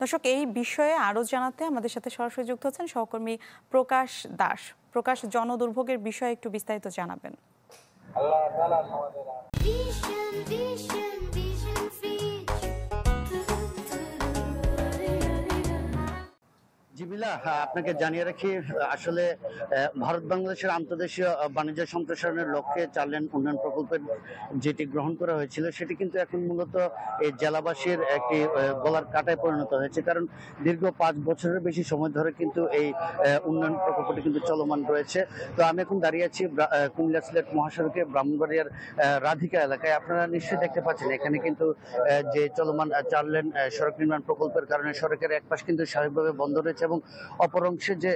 দর্শক, এই বিষয়ে আরো জানাতে আমাদের সাথে সরাসরি যুক্ত হচ্ছেন সহকর্মী প্রকাশ দাস। প্রকাশ, জনদুর্ভোগের বিষয়ে একটু বিস্তারিত জানাবেন। জিবিলা, আপনাকে জানিয়ে রাখি, আসলে ভারত বাংলাদেশের আন্তর্দেশীয় বাণিজ্য সম্প্রসারণের লক্ষ্যে 4 লেন উন্নয়ন প্রকল্পের যেটি গ্রহণ করা হয়েছিল সেটি কিন্তু এখন মূলত এই জেলাবাসীর একটি গলার কাটায় পরিণত হয়েছে। কারণ দীর্ঘ 5 বছরের বেশি সময় ধরে কিন্তু এই উন্নয়ন প্রকল্পটি কিন্তু চলমান রয়েছে। তো আমি এখন দাঁড়িয়ে আছি কুমিল্লা সিলেট মহাসড়কে ব্রাহ্মণবাড়িয়ার রাধিকা এলাকায়। আপনারা নিশ্চয়ই দেখতে পাচ্ছেন এখানে কিন্তু যে চলমান 4 লেন সড়ক নির্মাণ প্রকল্পের কারণে সড়কের এক পাশ কিন্তু স্বাভাবিকভাবে বন্ধ রয়েছে এবং অপর অংশে যে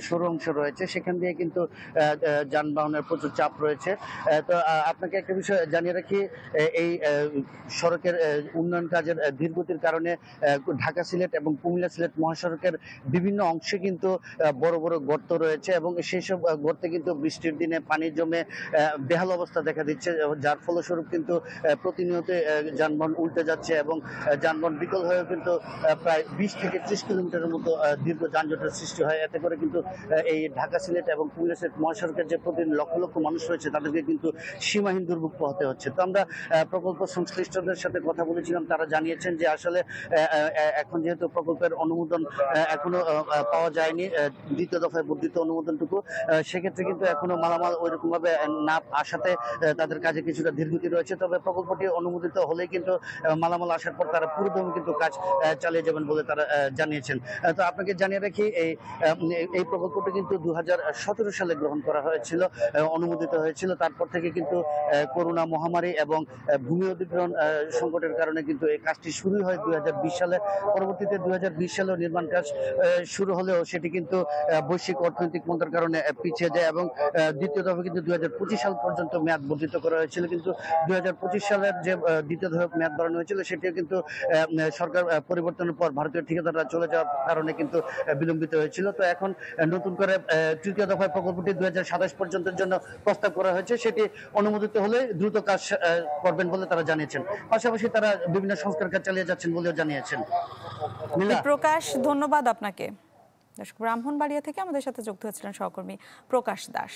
সরু অংশ রয়েছে সেখান দিয়ে কিন্তু যানবাহনের প্রচুর চাপ রয়েছে। তো আপনাকে একটা বিষয় জানিয়ে রাখি, এই সড়কের উন্নয়ন কাজের ধীরগতির কারণে ঢাকা সিলেট এবং কুমিল্লা সিলেট মহাসড়কের বিভিন্ন অংশে কিন্তু বড় বড় গর্ত রয়েছে এবং সেই সব গর্তে কিন্তু বৃষ্টির দিনে পানি জমে বেহাল অবস্থা দেখা দিচ্ছে, যার ফলস্বরূপ কিন্তু প্রতিনিয়ত যানবাহন উল্টে যাচ্ছে এবং যানবাহন বিকল হয়েও কিন্তু প্রায় 20 থেকে 30 কিলোমিটারের মতো দীর্ঘ যানজটের সৃষ্টি হয়। এতে করে কিন্তু এই ঢাকা সিলেট এবং কুমিল্লা সিলেট মহাসড়কের যে প্রতিদিন লক্ষ লক্ষ মানুষ রয়েছে তাদেরকে কিন্তু সীমাহীন দুর্ভোগ পোহাতে হচ্ছে। তো আমরা প্রকল্প সংশ্লিষ্টদের সাথে কথা বলেছিলাম, তারা জানিয়েছেন যে আসলে এখন যেহেতু প্রকল্পের অনুমোদন এখনো পাওয়া যায়নি, দ্বিতীয় দফায় বর্ধিত অনুমোদনটুকু, সেক্ষেত্রে কিন্তু এখনো মালামাল ওইরকম ভাবে না আসাতে তাদের কাজে কিছুটা ধীরগতি রয়েছে। তবে প্রকল্পটি অনুমোদিত হলেই কিন্তু মালামাল আসার পর তারা পুরোদমে কিন্তু কাজ চালিয়ে যাবেন বলে তারা জানিয়েছেন। তো আপনাকে জানিয়ে রাখি, এই প্রকল্পটি কিন্তু 2017 সালে গ্রহণ করা হয়েছিল, অনুমোদিত হয়েছিল। তারপর থেকে কিন্তু করোনা মহামারী এবং ভূমি অধিগ্রহণ সংকটের কারণে কিন্তু এই কাজটি শুরু হয় 2020 সালে। পরবর্তীতে 2020 সালেও নির্মাণ কাজ শুরু হলেও সেটি কিন্তু বৈশ্বিক অর্থনৈতিক মন্দার কারণে পিছিয়ে যায় এবং দ্বিতীয় দফা কিন্তু 2025 সাল পর্যন্ত মেয়াদ বর্ধিত করা হয়েছিল। কিন্তু 2025 সালের যে দ্বিতীয় দফা মেয়াদ বাড়ানো হয়েছিল সেটিও কিন্তু সরকার পরিবর্তনের পর ভারতীয় ঠিকাদাররা চলে যাওয়ার কারণে কিন্তু বিলম্বিত হয়েছিল। তো এখন নতুন করে তৃতীয় দফায় প্রকল্পটি 2027 পর্যন্তের জন্য প্রস্তাব করা হয়েছে। সেটি অনুমোদিত হলে দ্রুত কাজ করবেন বলে তারা জানিয়েছেন। পাশাপাশি তারা বিভিন্ন সংস্কার কাজ চালিয়ে যাচ্ছেন বলেও জানিয়েছেন। প্রকাশ, ধন্যবাদ আপনাকে। ব্রাহ্মণবাড়িয়া থেকে আমাদের সাথে যুক্ত হয়েছিলেন সহকর্মী প্রকাশ দাস।